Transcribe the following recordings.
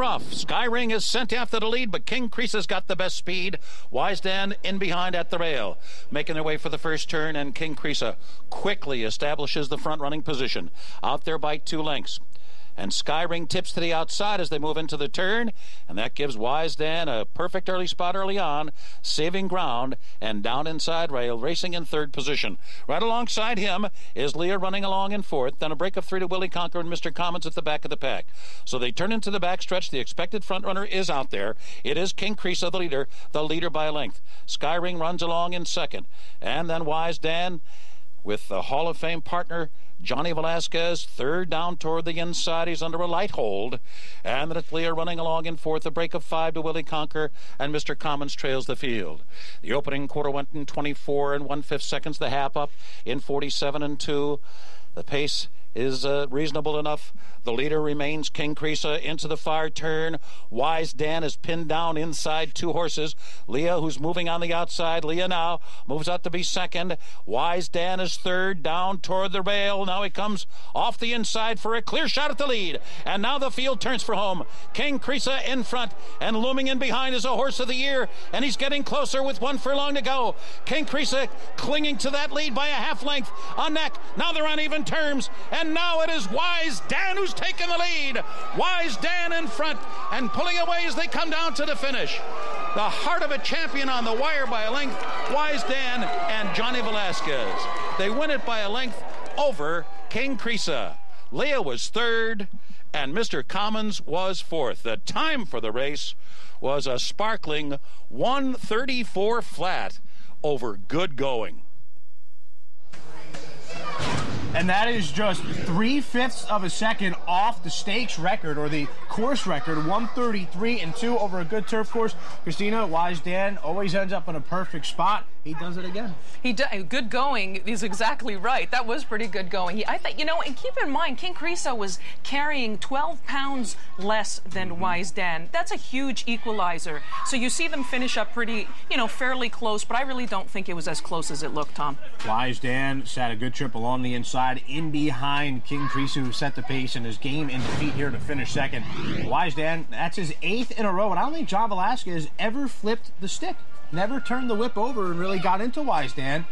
are off. Sky Ring is sent after the lead, but King Kreesa's got the best speed. Wiseman in behind at the rail, making their way for the first turn, and King Kreesa quickly establishes the front-running position. Out there by 2 lengths. And Sky Ring tips to the outside as they move into the turn, and that gives Wiseman a perfect early spot early on, saving ground, and down inside rail, racing in 3rd position. Right alongside him is Leah running along in 4th, then a break of 3 to Willie Conquer and Mr. Commons at the back of the pack. So they turn into the backstretch. The expected front runner is out there. It is King Kreesa, the leader by a length. Sky Ring runs along in 2nd, and then Wiseman with the Hall of Fame partner Johnny Velasquez, 3rd down toward the inside. He's under a light hold. And then it's Leah running along in 4th, a break of 5 to Willie Conquer, and Mr. Commons trails the field. The opening quarter went in 24 1/5 seconds, the half up in 47 2. The pace is reasonable enough. The leader remains King Kreesa into the far turn. Wiseman is pinned down inside 2 horses. Leah, who's moving on the outside. Leah now moves out to be 2nd. Wiseman is 3rd, down toward the rail. Now he comes off the inside for a clear shot at the lead. And now the field turns for home. King Kreesa in front, and looming in behind is a horse of the year. And he's getting closer with 1 furlong to go. King Kreesa clinging to that lead by a half length on neck. Now they're on even terms. And now it is Wiseman who's taken the lead. Wiseman in front and pulling away as they come down to the finish. The heart of a champion on the wire by a length. Wiseman and Johnny Velasquez. They win it by a length over King Kreesa. Leah was 3rd and Mr. Commons was 4th. The time for the race was a sparkling 1:34 flat over good going. And that is just 3/5 of a second off the stakes record, or the course record, 1:33 2 over a good turf course. Christina, Wiseman always ends up in a perfect spot. He does it again. Good going is exactly right. That was pretty good going. I think, and keep in mind, King Kreesa was carrying 12 pounds less than Wiseman. That's a huge equalizer. So you see them finish up pretty, fairly close, but I really don't think it was as close as it looked, Tom. Wiseman sat a good trip along the inside, in behind King Kreesa, who set the pace in his game in defeat here to finish 2nd. Wiseman, that's his 8th in a row, and I don't think John Velasquez ever flipped the stick. Never turned the whip over and really got into Wiseman.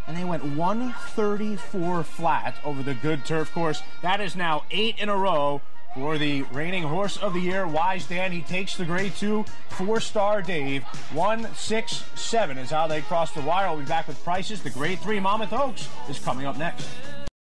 And they went 1:34 flat over the good turf course. That is now 8 in a row for the reigning horse of the year, Wiseman. He takes the grade 2 Fourstardave. 1-6-7 is how they cross the wire. We'll be back with prices. The grade 3 Monmouth Oaks is coming up next.